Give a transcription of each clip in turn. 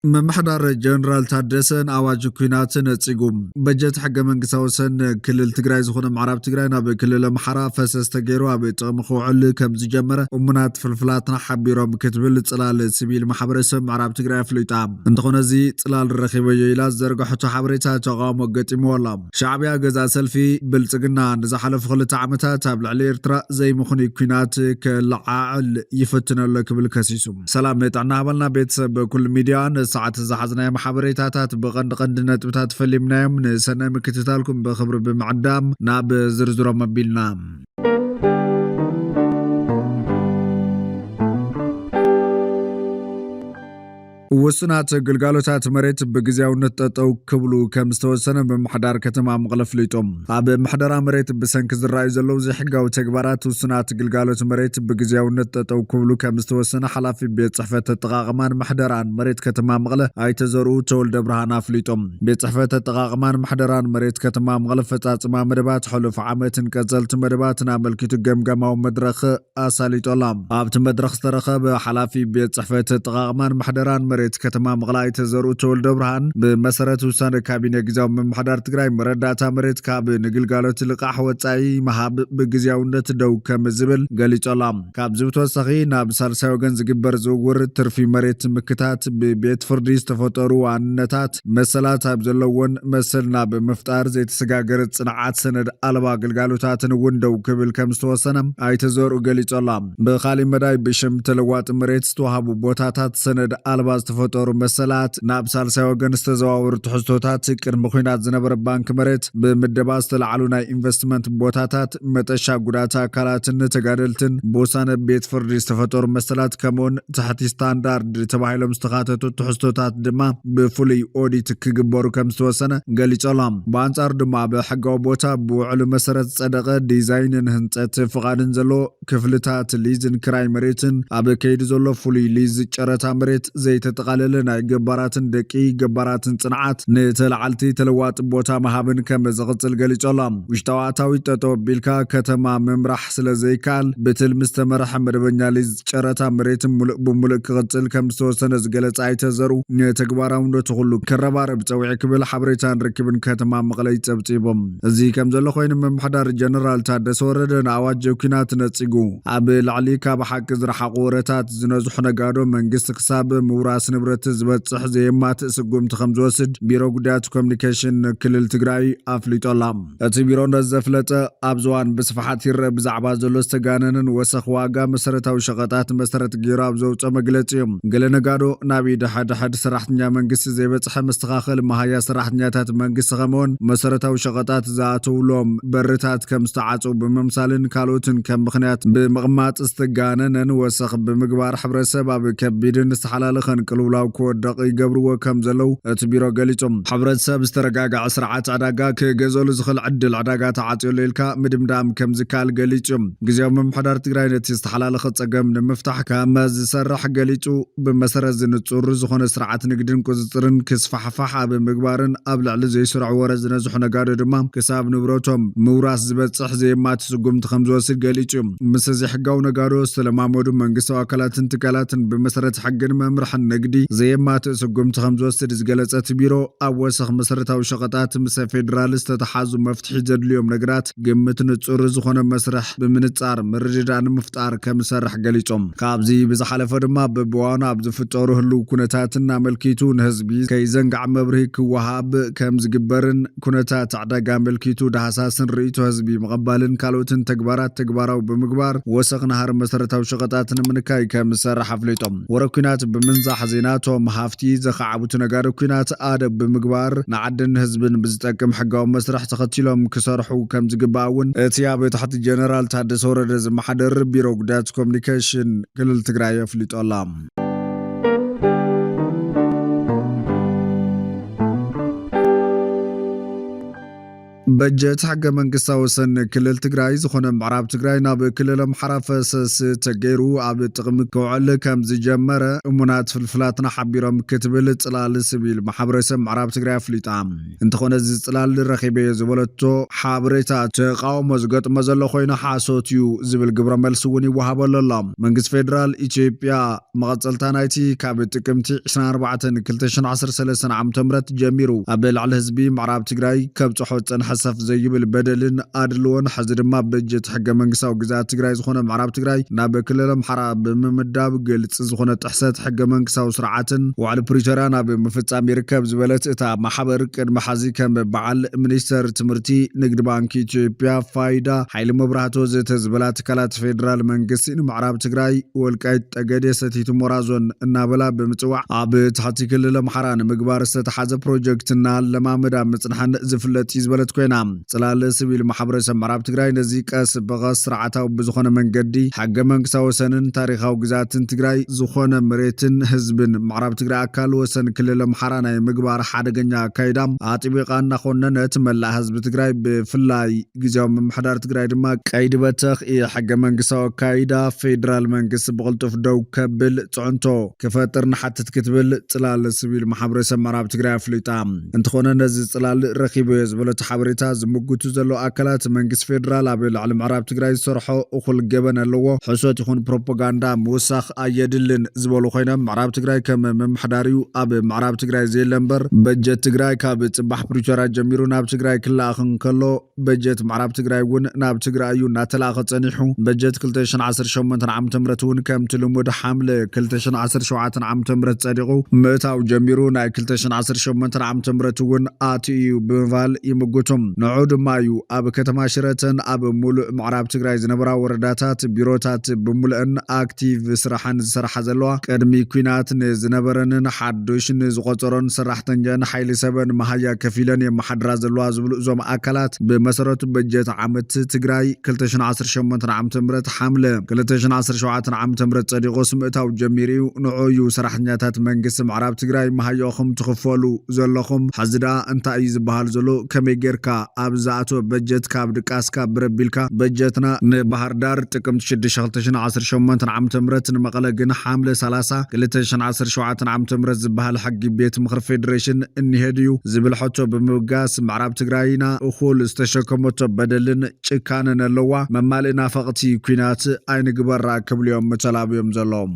ممحدار جنرال تادسن أواج كويناتن تسيقوم بجت حق منقساوسن كلل تقراي زخون معراب تقراي ناب كلل محرا فسس تقيرو أبي تغمخو علي كمز جمرة ومنات فلفلاتنا حبيروم كتبل تسلال سبيل محبرسم معراب تقراي فلويتام انتخونا زي تسلال الرخيبة يلاز زرقو حتو حبريتا تغام وقتيم والام شعبيا قزا سلفي بلتقنا نزحلف خلط عمتا تابلع ليرترا زي مخوني كوينات كالعاعل يفتنا لك بالكسيسوم سلام نتعنا عملنا بيتسب كل ميديان ساعات زحزنا محبريتات بغند نتبتات فلمنا من سنة مكتتالكم بخبر بمعدام ناب زرزر مبيلنا وسنات قلقالوتات مريت بقزياونت تطو كبلو كمستوسنا بمحدار كتما مغلف ليتوم عب محدارا مريت بسنكز الرأي زلو زي حقا وتكبارات وسنات قلقالوت مريت بقزياونت تطو كبلو كمستوسنا حلافي بيت صحفة التغاغمان محداران مريت كتما مغلف اي تزرو تولد برهانا فليتوم بيت صحفة التغاغمان محداران مريت كتما مغلف فتاتما مدبات حلوف عامت كزلت مدبات نعمل كتو قمقما ومدرخ اسالي طولام عبت مدرخ استرخب حلافي بيت صحفة التغاغمان محداران مريت كتما مغلاي تزرو تولد برهان بمسارات وسان كابينة جزاو من محدار تقراي مرداتا مريت كاب نقلقالوت لقاح وطاي مهاب بجزاونت دو كمزبل قالي طلام كاب زبتو سخي ناب سالساو غنز جبر زوور ترفي مريت مكتات ببيت فرديس تفطروا عنتات مسلات ابزلون مسلنا بمفتار زي تسغاغرت صنعات سند البا قلقالوتاتن وندو كبل كمستوسنم اي تزورو قالي طلام بخالي مداي بشم تلوات مريت استوهابو بوتاتات سند البا فطور مسلات ناب سالساو غن استزواور تحسوتات قرم خوينات زنبر بانك مريت بمدباس تلعلونا انفستمنت بوتاتات متشا غداتا كالاتن تغادلتن بوسان بيت فرد استفطور مسلات كمون تحت ستاندارد تبايلو مستخاتتو تحسوتات دما بفولي اوديت كغبرو كمستوسنه غليصلام بانصار دما بحقو بوتا بوعلو مسرت صدقه ديزاينن هنصت فقادن زلو كفلتات ليزن كراي مريتن اب كيد زلو فولي ليز چرتا مريت زيت تقاللنا جباراتن دقي جباراتن صنعات نتلعلتي تلوات بوتا مهابن كم زغصل غليصلام وشتواتاوي تطوبيلكا كتما ممرح سلازيكال بتل مستمرح مدبنيا ليز چرتا مريتن بملك قصل كم سوسن زغلص ايتزرو نتغباراوندو تخلو كربارب صوعي كبل حبريتان ركبن كتما مقلي صبصيبم ازي كم زلو خوين ممحدار جنرال تادس وردن اواج كينات نصيغو اب العليكا بحق زرحقورتات زنزح نغادو منغست حساب موراس نبرت زبصح زيما تسقوم تخمز وسد بيرو غدات كوميونيكيشن كلل تግራይ አፍሊጦላም እቲ ቢሮ እንደዘፍለጠ አብዝዋን በስፋት ይረብ ዛዕባ ዘሎ ዝተጋነንን ወሰኽ ዋጋ መሰረታዊ ሸቀጣት መሰረት ጌራ አብዘውፀ መግለጽ ገለነጋዶ ናቢ ደሓድ ሰራሕተኛ መንግስት ዘይበጽሐ መስተኻኸል ማህያ ሰራሕተኛታት መንግስት ከመሆን መሰረታዊ ሸቀጣት ዛተውሎም በርታት ከምስተዓጹ በመምሳልን ካሎትን ከም ምኽንያት በመቅማጥ ዝተጋነነን ወሰኽ በምግባር ሕብረተሰብ ኣብ ከቢድን استحلالخن قلولاو كودق يقبرو كم زلو اتبيرو غليصم حبرتسب استرغاغا سرعات عداغا كغزولو زخل عدل عداغا تعاطيو ليلكا مدمدام كم زكال غليصم غزيو ممحدار تግራይ نت استحلالخ صقم نمفتح كما زسرح غليصو بمسرز زنصور زخونه سرعات نقدن قزطرن كسفحفح بمغبارن ابلعل زي سرع ورز نزح نغادو دما كساب نبروتوم موراس زبصح زي ما تسقم تخمزوس غليصم مسز يحغاو نغادو سلامامودو منغستو اكلاتن تكالاتن بمسرت حقن ممرح النقدي زي ما تسقم تخمز وسد زغلصت بيرو اوسخ مسرتاو شقطات مس فيدرالست تحازو مفتح جدليوم نغرات قمت نصور زخونه مسرح بمنصار مرجدان مفتار كمسرح غليصوم كابزي بزحلف دما ببوانا بزفطورو هلو كنتاتنا ملكيتو نحزبي كيزنقع مبري كوهاب كمز جبرن كنتات عداغا ملكيتو دحساسن ريتو حزبي مقبالن كالوتن تكبارات تكباراو بمغبار وسخ نهار مسرتاو شقطاتن منكاي كمسرح حفليتوم وركنات بمنزح زيناتو محافتي زخعبوت نغارو كينات ادب بمغبار نعدن حزبن بزطقم حقاو مسرح تختيلهم كسرحو كم زغباون اتياب تحت جنرال تادس ورد زمحدر بيرو غدات كوميونيكيشن كلل تግራይ يفليطلام በጀት ሕገ መንግስታዊ ወሰን ክልል ትግራይ ዝኾነ ምዕራብ ትግራይ ናብ ክልል ኣምሓራ ፈሰስ ተገይሩ ኣብ ጥቕሚ ክውዕል ከም ዝጀመረ እሙናት ፍልፍላትና ሓቢሮም ክትብል ጽላል ሲቪል ማሕበረሰብ ምዕራብ ትግራይ ኣፍሊጣ እንተኾነ እዚ ጽላል ረኺበዮ ዝበለቶ ሓበሬታ ተቃውሞ ዝገጥሞ ዘሎ ኮይኑ ሓሶት እዩ ዝብል ግብረ መልሲ እውን ይወሃበሉ ኣሎ። መንግስቲ ፌደራል ኢትዮጵያ መቐጸልታ ናይቲ ካብ ጥቅምቲ 24 2013 ዓ.ም ጀሚሩ ኣብ ልዕሊ ህዝቢ ምዕራብ ትግራይ ከብጽሖ ፀንሐ ሰፍ ዘይብል በደልን ኣድልዎን ሕዚ ድማ በጀት ሕገ መንግስታዊ ግዛት ትግራይ ዝኾነ ምዕራብ ትግራይ ናብ ክልል ኣምሓራ ብምምዳብ ግልጽ ዝኾነ ጥሕሰት ሕገ መንግስታዊ ስርዓትን ዋዕሊ ፕሪቶርያ ናብ ምፍጻም ይርከብ ዝበለት እታ ማሕበር ቅድሚ ሓዚ ከም በዓል ሚኒስተር ትምህርቲ ንግዲ ባንኪ ኢትዮጵያ ፋይዳ ሓይሊ መብራህቲ ወዘተ ዝበላ ትካላት ፌደራል መንግስቲ ንምዕራብ ትግራይ ወልቃይት ጠገዴ ሰቲት ሁመራ ዞን እናበላ ብምጽዋዕ ኣብ ትሕቲ ክልል ኣምሓራ ንምግባር ዝተተሓዘ ፕሮጀክትና ለማመዳ ምጽናሕን ዝፍለጥ ዝበለት ኮይና ጽላል ሲቪል ማሕበረሰብ ምዕራብ ትግራይ ነዚ ቀስ በቐስ ስርዓታዊ ብዝኾነ መንገዲ ሕገ መንግስታዊ ወሰንን ታሪኻዊ ግዛትን ትግራይ ዝኾነ መሬትን ህዝብን ምዕራብ ትግራይ ኣካል ወሰን ክልል ኣምሓራ ናይ ምግባር ሓደገኛ ኣካይዳ ኣጥቢቓ እናኾነነት መላእ ህዝቢ ትግራይ ብፍላይ ግዜያዊ ምምሕዳር ትግራይ ድማ ቀይዲ በተኽ ሕገ መንግስታዊ ኣካይዳ ፌደራል መንግስቲ ብቕልጡፍ ደው ከብል ጽዕንቶ ክፈጥር ንሓትት ክትብል ጽላል ሲቪል ማሕበረሰብ ምዕራብ ትግራይ ኣፍሊጣ እንተኾነ ነዚ ጽላል ረኺበዮ ዝበለቶ ሓበሬታ ዝምጉቱ ዘሎ ኣካላት መንግስቲ ፌደራል ኣብ ልዕሊ ምዕራብ ትግራይ ዝሰርሖ እኹል ገበን ኣለዎ ሕሶት ይኹን ፕሮፓጋንዳ ምውሳኽ ኣየድልን ዝበሉ ኮይኖም ምዕራብ ትግራይ ከም ምምሕዳር እዩ ኣብ ምዕራብ ትግራይ ዘየለ እምበር በጀት ትግራይ ካብ ጽባሕ ፕሪቶርያ ጀሚሩ ናብ ትግራይ ክለኣኽ እንከሎ በጀት ምዕራብ ትግራይ እውን ናብ ትግራይ እዩ እናተለኣኸ ጸኒሑ በጀት 2018 ዓ.ም እውን ከምቲ ልሙድ ሓምለ 2017 ዓ.ም ጸዲቑ ምእታው ጀሚሩ ናይ 2018 ዓ.ም እውን ኣትዩ ብምባል ይምጉቱም ንዑ ድማ እዩ ኣብ ከተማ ሽረተን ኣብ ሙሉእ ምዕራብ ትግራይ ዝነበራ ወረዳታት ቢሮታት ብምሉአን ኣክቲቭ ስራሕን ዝሰርሓ ዘለዋ ቅድሚ ኩናት ንዝነበረንን ሓዱሽ ንዝቆፀሮን ሰራሕተኛን ሓይሊ ሰበን መሃያ ከፊለን የመሓድራ ዘለዋ ዝብሉ እዞም ኣካላት ብመሰረቱ በጀት ዓመት ትግራይ 2018 ዓ.ም ሓምለ 2017 ዓ.ም ጸዲቑ ስምእታው ጀሚሩ ንዑዩ ሰራሕተኛታት መንግስቲ ምዕራብ ትግራይ መሃያኹም ትኽፈሉ ዘለኹም ሓዝዳ እንታይ እዩ ዝበሃል ዘሎ ከመይ ጌርካ ኣብ ዝኣቶ በጀት ካብ ድቃስካ ብረቢልካ በጀትና ንባህር ዳር ጥቅምት 6 2018 ዓ.ም ንመቐለ ግን ሓምለ 30 2017 ዓ.ም ዝበሃል ሕጊ ቤት ምክሪ ፌደሬሽን እንሄድዩ ዝብል ሕቶ ብምብጋስ ምዕራብ ትግራይና እኹል ዝተሸከመቶ በደልን ጭካንን ኣለዋ መማልእ ናፈቕቲ ኩናት ኣይንግበራ ክብልዮም ተላብዮም ዘለዎም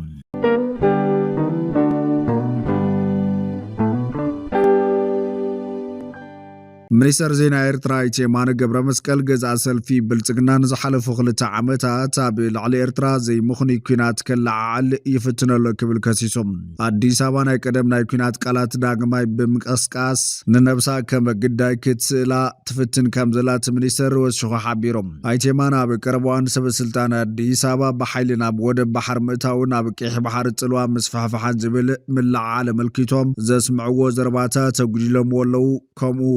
ሚኒስተር ዜና ኤርትራ የማነ ገብረ መስቀል ገዛ ሰልፊ ብልጽግናን ዝሓለፉ 2 ዓመታት ኣብ ልዕሊ ኤርትራ ዘይምኽኒ ኩናት ከለዓል ይፍትነሎ ክብል ከሲሶም ኣዲስ ኣበባ ናይ ቀደም ናይ ኩናት ቃላት ዳግማይ ብምቀስቃስ ንነብሳ ከም ግዳይ ክትስእላ ትፍትን ከም ዘላት ሚኒስተር ወስኹ ሓቢሮም ኣይቴማን ኣብ ቀረባዋን ሰበስልጣን ኣዲስ ኣበባ ብሓይሊ ናብ ወደብ ባሕር ምእታውን ኣብ ቄሕ ባሕር ጽልዋ ምስፋሕፋሓን ዝብል ምልዓል መልኪቶም ዘስምዕዎ ዘረባታት ተጉዲሎም ወለው ከምኡ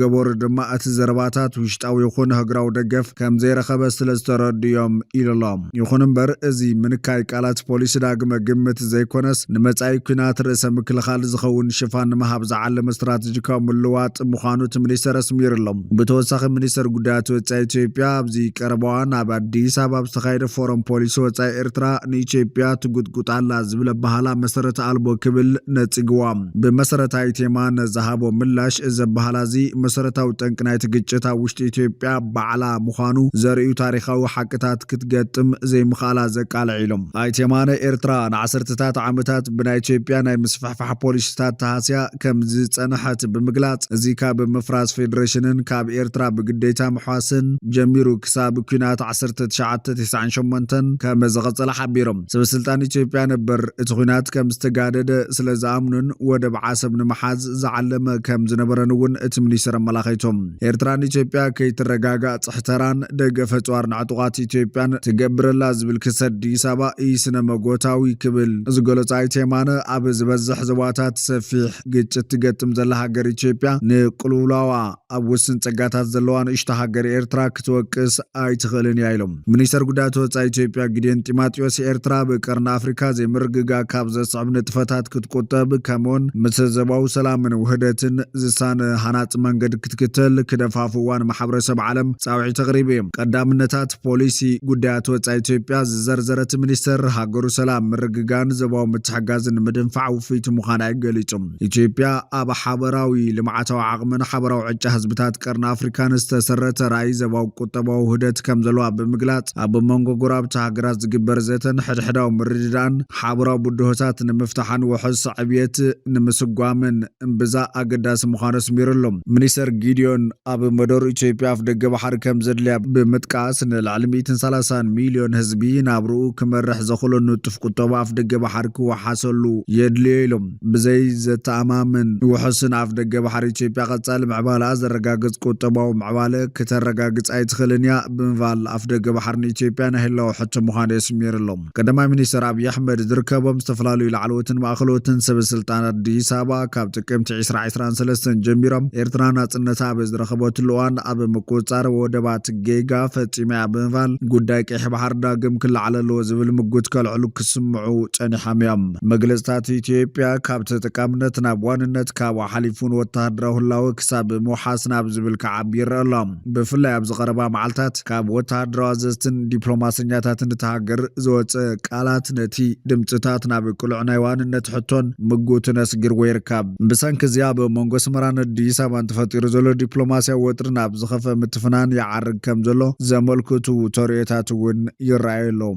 ገበሩ ድማ እቲ ዘረባታት ውሽጣዊ ይኹን ህግራው ደገፍ ከም ዘይረኸበ ስለዝተረድዮም ኢሎም ይኹን እምበር እዚ ምንካይ ቃላት ፖሊስ ዳግመ ግምት ዘይኮነስ ንመጻኢ ኩናት ርእሰ ምክልኻል ዝኸውን ሽፋን ንምሃብ ዝዓለመ ስትራቴጂካዊ ምልዋጥ ምዃኑ እቲ ሚኒስተር ኣስሚሩሎም ብተወሳኺ ሚኒስተር ጉዳያት ወጻኢ ኢትዮጵያ ኣብዚ ቀረባዋን ኣብ ኣዲስ ኣበባ ዝተኻየደ ፎረም ፖሊሲ ወጻኢ ኤርትራ ንኢትዮጵያ ትጉጥጉጣላ ዝብል ኣባህላ መሰረት ኣልቦ ክብል ነጽግዋ ብመሰረታዊ ቴማ ነዝሃቦ ምላሽ እዚ ኣባህላ እዚ መሰረታዊ ጠንቅ ናይቲ ግጭት ኣብ ውሽጢ ኢትዮጵያ ባዕላ ምዃኑ ዘርእዩ ታሪኻዊ ሓቅታት ክትገጥም ዘይምኽኣላ ዘቃልዕ ኢሎም ኣይቴማነ ኤርትራ ንዓሰርተታት ዓመታት ብናይ ኢትዮጵያ ናይ ምስፋሕፋሕ ፖሊሲታት ተሃስያ ከም ዝጸንሐት ብምግላጽ እዚ ካብ ምፍራስ ፌደሬሽንን ካብ ኤርትራ ብግዴታ ምሕዋስን ጀሚሩ ክሳብ ኩናት 1998 ከም ዘቐጸለ ሓቢሮም ሰበስልጣን ኢትዮጵያ ነበር እቲ ኩናት ከም ዝተጋደደ ስለ ዝኣምኑን ወደብ ዓሰብ ንምሓዝ ዝዓለመ ከም ዝነበረን እውን እቲ ሚኒስተር መላኸይቶም ኤርትራን ኢትዮጵያ ከይትረጋጋእ ጽሕተራን ደገፈ ጸዋር ንዕጡቓት ኢትዮጵያን ትገብረላ ዝብል ክስ ኣዲስ ኣበባ ስነ መጎታዊ ክብል ዝገለጸ ኣይቴማነ ኣብ ዝበዝሕ ዞባታት ሰፊሕ ግጭት ትገጥም ዘላ ሃገር ኢትዮጵያ ንቅልውላዋ ኣብ ውስን ጸጋታት ዘለዋ ንእሽቶ ሃገር ኤርትራ ክትወቅስ ኣይትኽእልን እያ ኢሎም ሚኒስተር ጉዳያት ወጻኢ ኢትዮጵያ ጊዴን ጢሞቴዎስ ኤርትራ ብቀርኒ ኣፍሪካ ዘይምርግጋ ካብ ዘስዕብ ንጥፈታት ክትቁጠብ ከምኡውን ምስ ዞባዊ ሰላምን ውህደትን ዝሳነ ሃናጽ መንገዲ መንገድ ክትክተል ክደፋፍዋን ማሕበረሰብ ዓለም ጻውዒ ተቕሪቡ እዩ ቀዳምነታት ፖሊሲ ጉዳያት ወጻኢ ኢትዮጵያ ዝዘርዘረት ሚኒስተር ሃገሩ ሰላም ምርግጋን ዘባው ምትሕጋዝን ምድንፋዕ ውፊት ምዃና ገሊጹም ኢትዮጵያ ኣብ ሓበራዊ ልምዓታዊ ዓቕምን ሓበራዊ ዕጫ ህዝብታት ቀርኒ ኣፍሪካን ዝተሰረተ ራእይ ዘባው ቁጠባዊ ውህደት ከም ዘለዋ ብምግላጽ ኣብ መንጎ ጎራብቲ ሃገራት ዝግበር ዘተን ሕድሕዳዊ ምርድዳን ሓበራዊ ብድሆታት ንምፍታሕን ውሕስ ዕብየት ንምስጓምን እምብዛ ኣገዳሲ ምዃኑ ኣስሚሩሎም ሚኒስተር ጊድዮን ኣብ መደር ኢትዮጵያ ኣፍ ደገ ባሕሪ ከም ዘድልያ ብምጥቃስ ንልዕሊ 130 ሚልዮን ህዝቢ ናብርኡ ክመርሕ ዘኽእሎ ንጡፍ ቁጠባ ኣፍ ደገ ባሕሪ ክወሓሰሉ የድልዮ ኢሎም ብዘይ ዘተኣማምን ውሕስን ኣፍ ደገ ባሕሪ ኢትዮጵያ ቀጻሊ ምዕባላ ዘረጋግጽ ቁጠባዊ ምዕባለ ከተረጋግጽ ኣይትኽእልን እያ ብምባል ኣፍ ደገ ባሕሪ ንኢትዮጵያ ናይ ህላዊ ሕቶ ምዃኑ የስሚሩሎም ቀዳማይ ሚኒስተር ኣብይ ኣሕመድ ዝርከቦም ዝተፈላለዩ ላዕለዎትን ማእኸሎትን ሰበስልጣናት ኣዲስ ኣበባ ካብ ጥቅምቲ 2023 ጀሚሮም ኤርትራ ናጽነታ ብዝረኸበትሉ እዋን ኣብ ምቁጽጻር ወደባት ጌጋ ፈጺማ ብምባል ጉዳይ ቀይሕ ባሕሪ ዳግም ክለዓለሎ ዝብል ምጉት ከልዕሉ ክስምዑ ጸኒሖም እዮም መግለጽታት ኢትዮጵያ ካብ ተጠቃምነት ናብ ዋንነት ካብ ሓሊፉን ወተሃደራዊ ህላዊ ክሳብ ምውሓስ ናብ ዝብል ክዓቢ ይረአ ኣሎ ብፍላይ ኣብ ዝቐረባ መዓልታት ካብ ወተሃደራዊ ኣዘዝትን ዲፕሎማስኛታትን ተሃገር ዝወፅእ ቃላት ነቲ ድምፅታት ናብ ቅሉዕ ናይ ዋንነት ሕቶን ምጉትን ኣስጊርዎ ይርከብ ብሰንኪ እዚ ኣብ መንጎ ኣስመራን ኣዲስ ኣበባን ተፈጢሩ ዘሎ ዲፕሎማስያዊ ወጥሪ ናብ ዝኸፈ ምትፍናን ይዓርግ ከም ዘሎ ዘመልክቱ ተርኢታት እውን ይረኣዩ ኣለው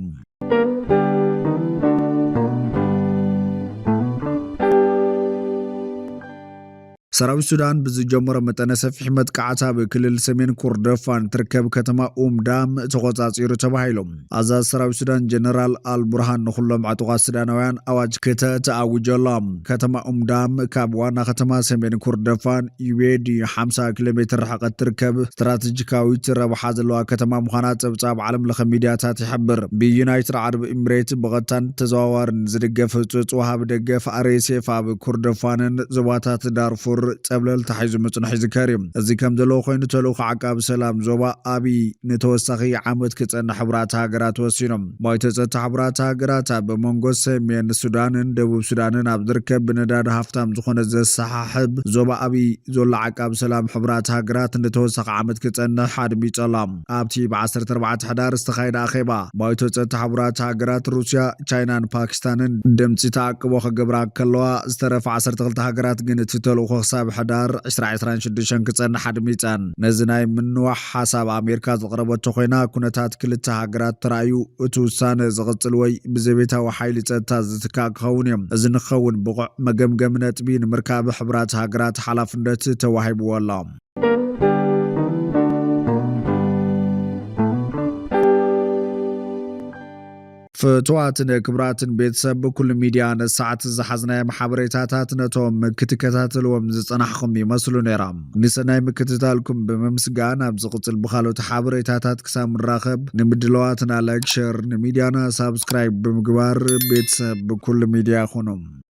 ሰራዊት ሱዳን ብዝጀመረ መጠነ ሰፊሕ መጥቃዕታ ብክልል ሰሜን ኩርደፋን ትርከብ ከተማ ኡምዳም ተቆጻጺሩ ተባሂሎም ኣዛዝ ሰራዊት ሱዳን ጀነራል አልቡርሃን ንኹሎም ዕጡቓት ሱዳናውያን ኣዋጅ ተኣውጀሎም ከተማ ኡምዳም ካብ ዋና ከተማ ሰሜን ኩርደፋን ዩዌዲ 50 ኪሎ ሜትር ርሕቀት ትርከብ ስትራቴጂካዊት ረብሓ ዘለዋ ከተማ ምዃና ጸብጻብ ዓለም ለኸ ሚድያታት ይሕብር ብዩናይትድ ዓረብ ኤሚሬት ብቐጥታን ተዘዋዋርን ዝድገፍ ህጹጽ ወሃቢ ደገፍ RSF ኣብ ኩርደፋንን ዞባታት ዳርፉር ጸብለል ተሓይዙ ምጽንሕ ዝከር እዚ ከም ዘለዎ ኮይኑ ተልእኮ ዓቃቢ ሰላም ዞባ ኣቢ ንተወሳኺ ዓመት ክጸንሕ ሕብራት ሃገራት ወሲኖም ባይቶ ጸጥታ ሕብራት ሃገራት ኣብ መንጎ ሰሜን ሱዳንን ደቡብ ሱዳንን ኣብ ዝርከብ ብነዳዲ ሃፍታም ዝኾነ ዘሰሓሕብ ዞባ ኣቢ ዘሎ ዓቃቢ ሰላም ሕብራት ሃገራት ንተወሳኺ ዓመት ክጸንሕ ኣድሚጾሎም ኣብቲ ብ14 ሕዳር ዝተኻየደ ኣኼባ ባይቶ ጸጥታ ሕብራት ሃገራት ሩስያ ቻይናን ፓኪስታንን ድምፂ ተኣቅቦ ክገብራ ከለዋ ዝተረፈ 12 ሃገራት ግን እቲ ተልእኮ ክሳብ ሕዳር 2026 ክጸንሕ ኣድሚጸን ነዚ ናይ ምንዋሕ ሓሳብ ኣሜሪካ ዘቕረበቶ ኮይና ኩነታት ክልተ ሃገራት ተራእዩ እቲ ውሳነ ዝቕጽል ወይ ብዘቤታዊ ሓይሊ ጸጥታ ዝትካእ ክኸውን እዮም እዚ ንክኸውን ብቑዕ መገምገም ነጥቢ ንምርካብ ሕብራት ሃገራት ሓላፍነት ተዋሂብዎ ኣሎ فتواتن كبراتن بيتسب بكل ميديا نساعت زحزنا محابريتاتات نتوم كتكتاتلوم زصنحكم يمسلو نيرام نسناي مكتتالكم بممسغان ابزقت البخالو تحابريتاتات كسام الراخب نمدلواتنا لايك شير نميديانا سابسكرايب بمقبار بيتسب بكل ميديا خونم